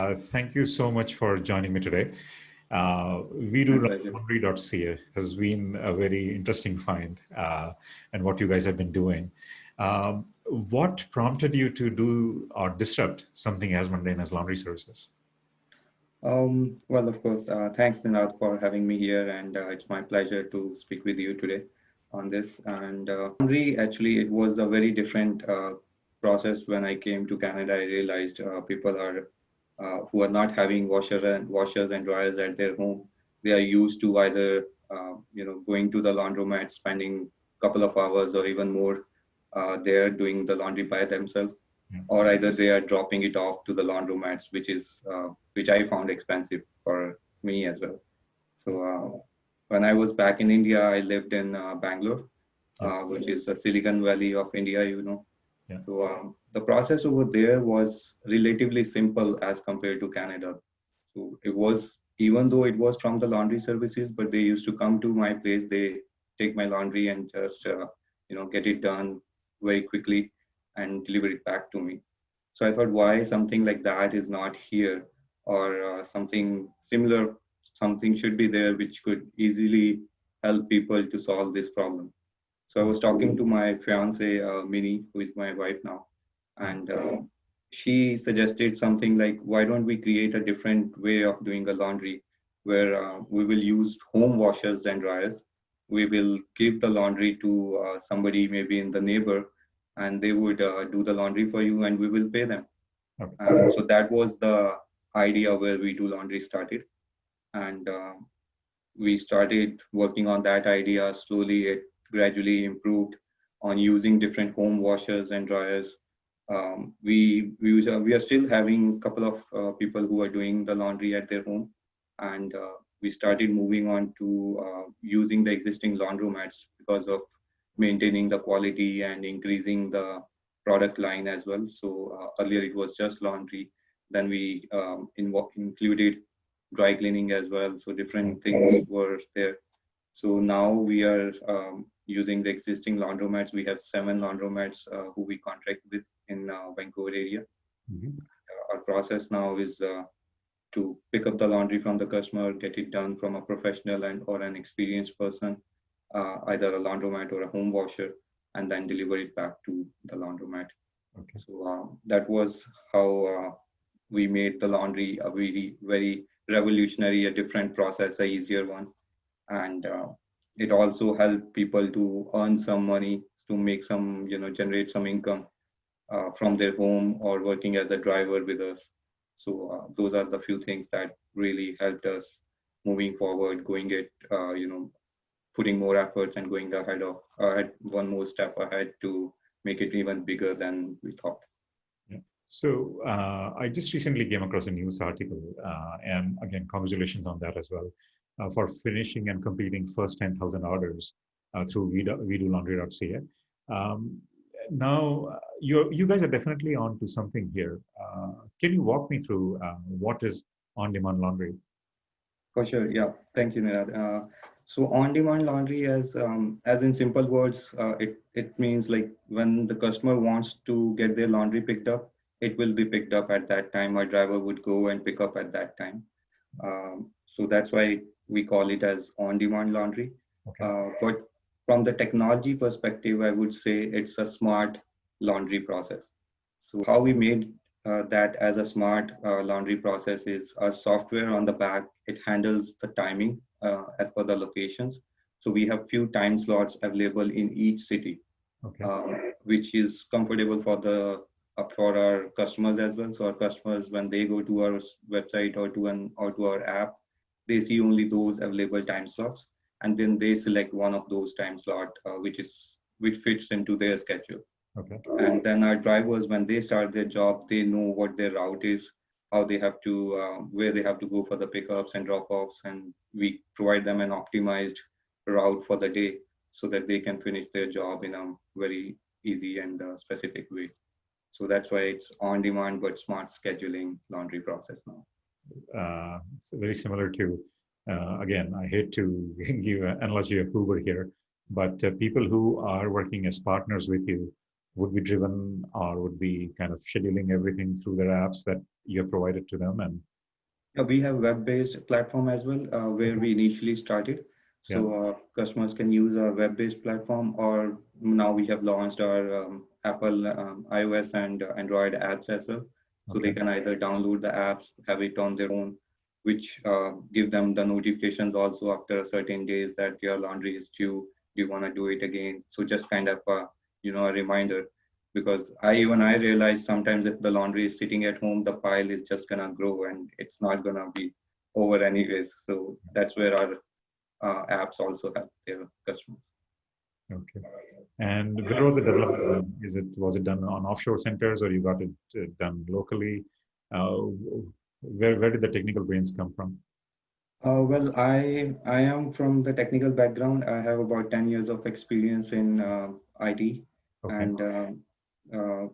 Thank you so much for joining me today. My pleasure. WeDoLaundry.ca has been a very interesting find, and what you guys have been doing. What prompted you to do or disrupt something as mundane as laundry services? Well, of course, thanks, Ninad, for having me here, and it's my pleasure to speak with you today on this. And laundry, actually, it was a very different process when I came to Canada. I realized people are who are not having washers and dryers at their home. They are used to either going to the laundromat, spending a couple of hours or even more there doing the laundry by themselves, or Yes. either they are dropping it off to the laundromats, which I found expensive for me as well. So when I was back in India, I lived in Bangalore, Yes. which is the Silicon Valley of India, you know. Yeah. So the process over there was relatively simple as compared to Canada. So it was, even though it was from the laundry services, but they used to come to my place. They take my laundry and just get it done very quickly and deliver it back to me. So I thought, why something like that is not here, or something similar, something should be there which could easily help people to solve this problem. So I was talking to my fiance, Minnie, who is my wife now, and she suggested something like, why don't we create a different way of doing a laundry where we will use home washers and dryers. We will give the laundry to somebody maybe in the neighbor, and they would do the laundry for you, and we will pay them. Okay. So that was the idea where WeDoLaundry started. And we started working on that idea slowly. It gradually improved on using different home washers and dryers. We are still having a couple of people who are doing the laundry at their home, and we started moving on to using the existing laundromats because of maintaining the quality and increasing the product line as well. So earlier it was just laundry. Then we included dry cleaning as well. So different things were there. So now we are using the existing laundromats. We have 7 laundromats who we contract with in Vancouver area. Mhm. Our process now is to pick up the laundry from the customer, get it done from a professional and or an experienced person, either a laundromat or a home washer, and then deliver it back to the laundromat. Okay. So that was how we made the laundry a very revolutionary, a different process, a easier one, and it also helped people to earn some money, to make some, generate some income from their home or working as a driver with us. So those are the few things that really helped us moving forward, going it, putting more efforts and going ahead one more step ahead to make it even bigger than we thought. Yeah. So I just recently came across a news article, and again, congratulations on that as well, for finishing and completing first 10,000 orders through WeDoLaundry.ca. Um, Now, you guys are definitely on to something here. Can you walk me through what is on-demand laundry? For sure, yeah. Thank you, Nirad. So on-demand laundry, as in simple words, it means like when the customer wants to get their laundry picked up, it will be picked up at that time. Our driver would go and pick up at that time. So that's why we call it as on-demand laundry. Okay. But from the technology perspective, I would say it's a smart laundry process. So how we made that as a smart laundry process is our software on the back. It handles the timing as per the locations. So we have few time slots available in each city, Okay. which is comfortable for our customers as well. So our customers, when they go to our website or to our app, they see only those available time slots, and then they select one of those time slot which fits into their schedule. Okay. And then our drivers, when they start their job, they know what their route is, how they have to, where they have to go for the pickups and drop-offs, and we provide them an optimized route for the day so that they can finish their job in a very easy and specific way. So that's why it's on demand but smart scheduling laundry process now. It's very similar to, again, I hate to give an analogy of Uber here, but people who are working as partners with you would be driven or would be kind of scheduling everything through their apps that you have provided to them? And We have web-based platform as well, where okay. we initially started. Yeah. So customers can use our web-based platform, or now we have launched our Apple iOS and Android apps as well. So they Okay. can either download the apps, have it on their own, which give them the notifications also after a certain days that your laundry is due. Do you want to do it again? So just kind of a reminder, because I realize sometimes if the laundry is sitting at home, the pile is just gonna grow and it's not gonna be over anyways. So that's where our apps also help their customers. Okay. And where was the development done? Was it done on offshore centers, or you got it done locally? Uh, where did the technical brains come from? Well, I am from the technical background. I have about 10 years of experience in IT, Okay. and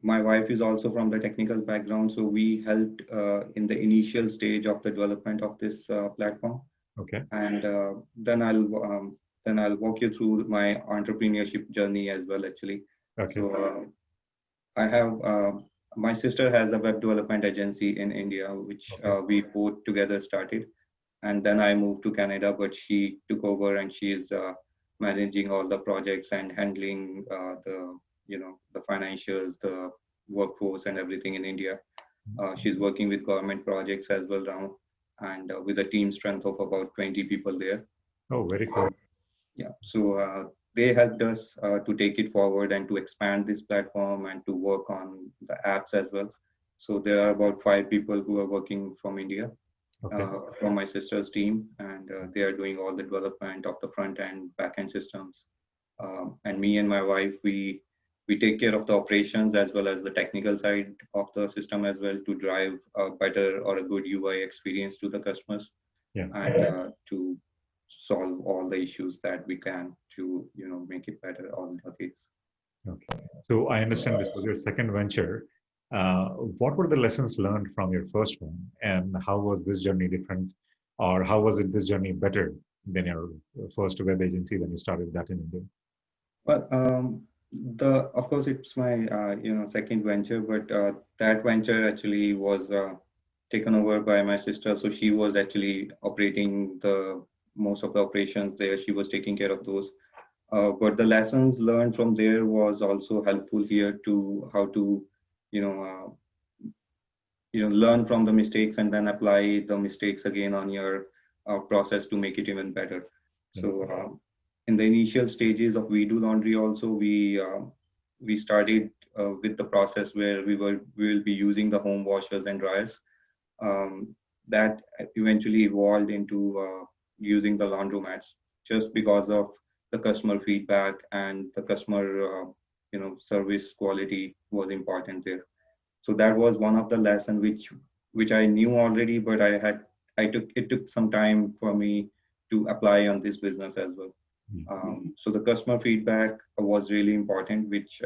my wife is also from the technical background. So we helped in the initial stage of the development of this platform. Okay. And then I'll walk you through my entrepreneurship journey as well, actually. Okay. So I have my sister has a web development agency in India, which Okay. we both together started, and then I moved to Canada, but she took over and she is managing all the projects and handling the financials, the workforce, and everything in India. She's working with government projects as well now, and with a team strength of about 20 people there. Oh, very cool. Yeah, so they helped us to take it forward and to expand this platform and to work on the apps as well. So there are about 5 people who are working from India, Okay. from my sister's team, and they are doing all the development of the front end, back end systems. And me and my wife, we take care of the operations as well as the technical side of the system as well to drive a better or a good UI experience to the customers, Yeah. and to solve all the issues that we can to make it better all the days. Okay. So I understand this was your second venture. What were the lessons learned from your first one, and how was this journey different, or how was it this journey better than your first web agency when you started that in India? Well, the of course it's my second venture, but that venture actually was taken over by my sister. So she was actually operating the most of the operations there. She was taking care of those. But the lessons learned from there was also helpful here to how to, you know, learn from the mistakes and then apply the mistakes again on your process to make it even better. Yeah. So in the initial stages of WeDoLaundry also, we started with the process where we will be using the home washers and dryers. That eventually evolved into using the laundromats, just because of the customer feedback and the customer service quality was important there. So that was one of the lesson which I knew already, but it took some time for me to apply on this business as well. So the customer feedback was really important, which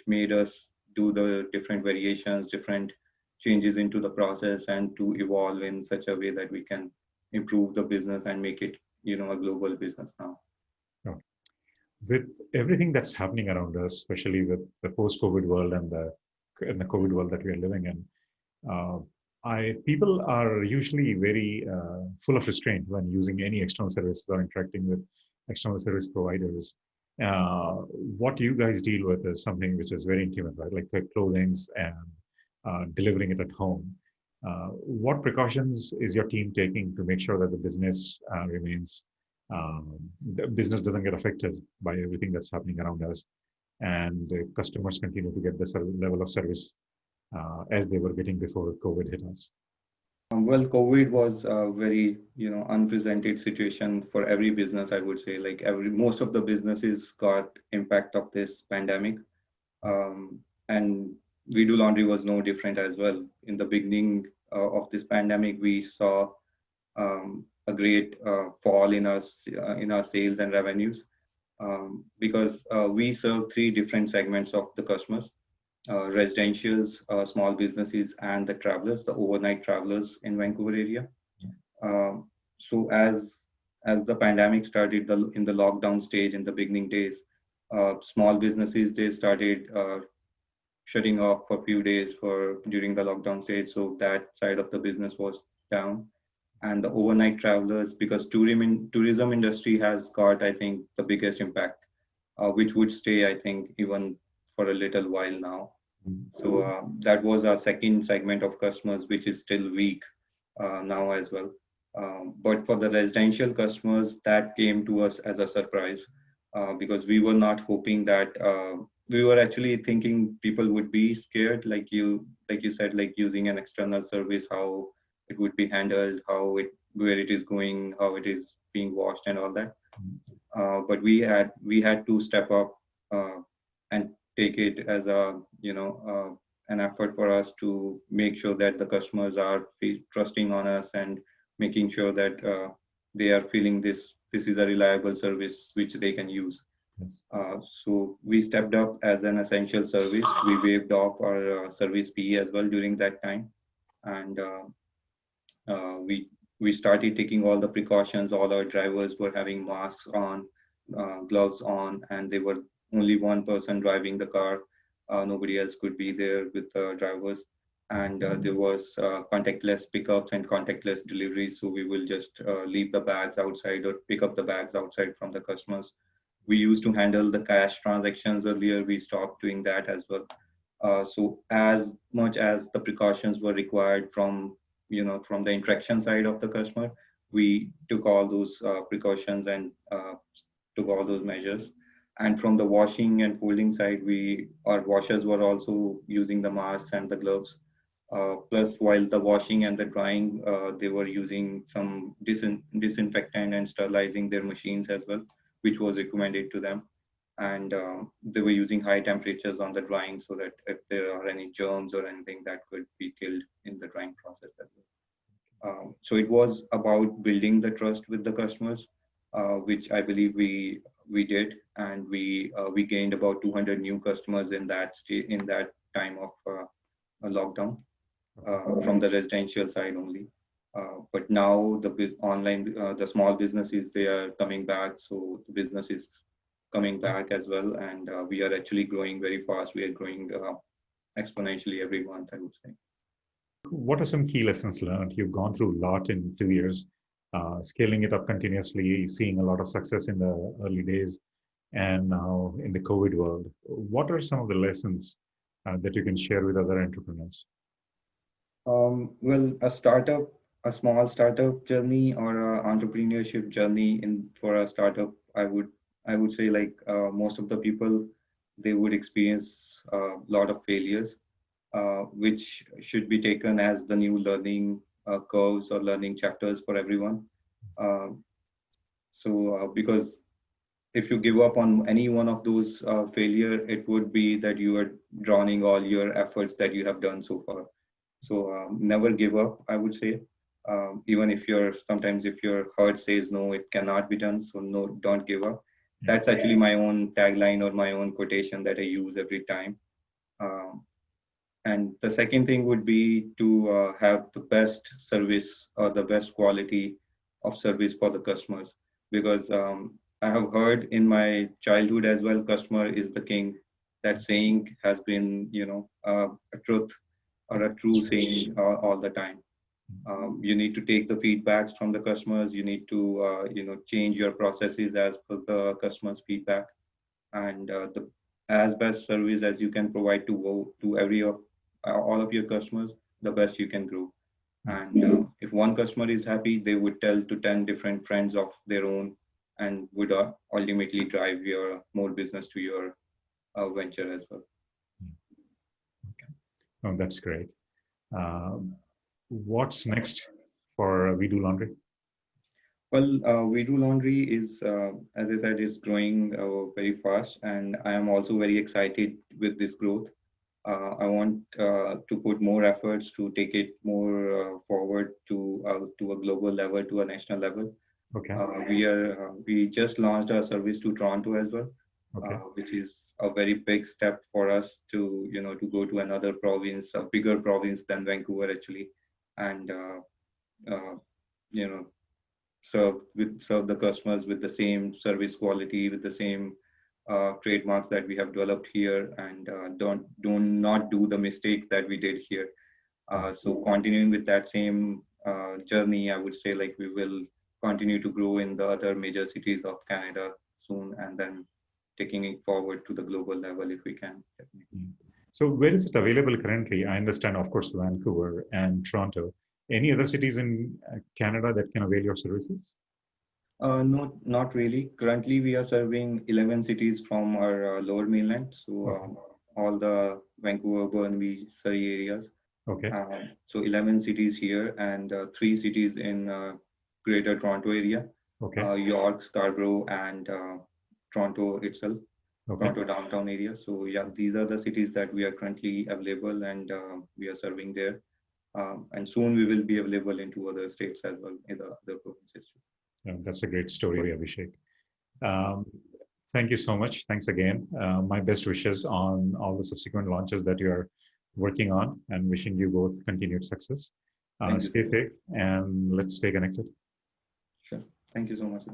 made us do the different variations, different changes into the process, and to evolve in such a way that we can improve the business and make it a global business now. Okay. With everything that's happening around us, especially with the post-COVID world and the COVID world that we are living in, uh, people are usually very full of restraint when using any external services or interacting with external service providers. What you guys deal with is something which is very intimate, right? Like the clothings and delivering it at home. What precautions is your team taking to make sure that the business remains, the business doesn't get affected by everything that's happening around us, and customers continue to get the level of service as they were getting before COVID hit us? Well, COVID was a very, unprecedented situation for every business, I would say. Like most of the businesses got impact of this pandemic. And WeDoLaundry was no different as well. In the beginning of this pandemic, we saw a great fall in our sales and revenues, because we serve three different segments of the customers: residentials, small businesses, and the travelers, the overnight travelers in Vancouver area. So as the pandemic started, in the lockdown stage in the beginning days, small businesses, they started shutting off for a few days for during the lockdown stage. So that side of the business was down. And the overnight travelers, because tourism industry has got, I think, the biggest impact, which would stay, I think, even for a little while now. So that was our second segment of customers, which is still weak now as well. But for the residential customers, that came to us as a surprise because we were not hoping that we were actually thinking people would be scared, like you said, like using an external service, how it would be handled, how it where it is going, how it is being washed, and all that. But we had to step up and take it as a an effort for us to make sure that the customers are trusting on us and making sure that they are feeling this is a reliable service which they can use. Yes. So we stepped up as an essential service. We waived off our service fee as well during that time, and we started taking all the precautions. All our drivers were having masks on, gloves on, and they were only one person driving the car. Nobody else could be there with the drivers. And there was contactless pickups and contactless deliveries. So we will just leave the bags outside or pick up the bags outside from the customers. We used to handle the cash transactions earlier. We stopped doing that as well. So as much as the precautions were required from the interaction side of the customer, we took all those precautions and took all those measures. And from the washing and folding side, our washers were also using the masks and the gloves. Plus, while the washing and the drying, they were using some disinfectant and sterilizing their machines as well, which was recommended to them. And they were using high temperatures on the drying so that if there are any germs or anything that could be killed in the drying process as well. So it was about building the trust with the customers, which I believe we did, and we gained about 200 new customers in that time of lockdown from the residential side only. But now the small businesses, they are coming back, so the business is coming back as well, and we are actually growing very fast. We are growing exponentially every month, I would say. What are some key lessons learned? You've gone through a lot in 2 years, scaling it up continuously, seeing a lot of success in the early days, and now in the COVID world. What are some of the lessons that you can share with other entrepreneurs? Well, a small startup journey or a entrepreneurship journey for a startup, I would say, like most of the people, they would experience a lot of failures, which should be taken as the new learning curves or learning chapters for everyone. Uh, because if you give up on any one of those failure, it would be that you are drowning all your efforts that you have done so far. So never give up, I would say. Even if sometimes if your heart says no, it cannot be done. So no, don't give up. That's actually my own tagline or my own quotation that I use every time. Um, and the second thing would be to have the best service or the best quality of service for the customers. Because I have heard in my childhood as well, customer is the king. That saying has been, a truth or a true saying all the time. You need to take the feedbacks from the customers. You need to, change your processes as per the customer's feedback, and the as best service as you can provide to all of your customers, the best you can grow. And if one customer is happy, they would tell to 10 different friends of their own, and would ultimately drive your more business to your venture as well. Okay. Oh, that's great. What's next for WeDoLaundry? Well, WeDoLaundry is, as I said, is growing very fast, and I am also very excited with this growth. I want to put more efforts to take it more forward to a global level, to a national level. Okay. We just launched our service to Toronto as well, Okay. which is a very big step for us to to go to another province, a bigger province than Vancouver actually, and you know serve the customers with the same service quality, with the same trademarks that we have developed here, and do not do the mistakes that we did here. So continuing with that same journey, I would say like we will continue to grow in the other major cities of Canada soon, and then taking it forward to the global level if we can. Definitely. So where is it available currently? I understand, of course, Vancouver and Toronto. Any other cities in Canada that can avail your services? No, not really. Currently, we are serving 11 cities from our lower mainland. So Okay. all the Vancouver, Burnaby, Surrey areas. Okay. So 11 cities here and three cities in Greater Toronto area, Okay. York, Scarborough, and Toronto itself, Okay. Toronto downtown area. So yeah, these are the cities that we are currently available, and we are serving there. And soon we will be available into other states as well, in the other provinces too. That's a great story, Abhishek. Um, Thank you so much. Thanks again. My best wishes on all the subsequent launches that you are working on, and wishing you both continued success. Thank you so Stay much. safe and let's stay connected. Sure. Thank you so much.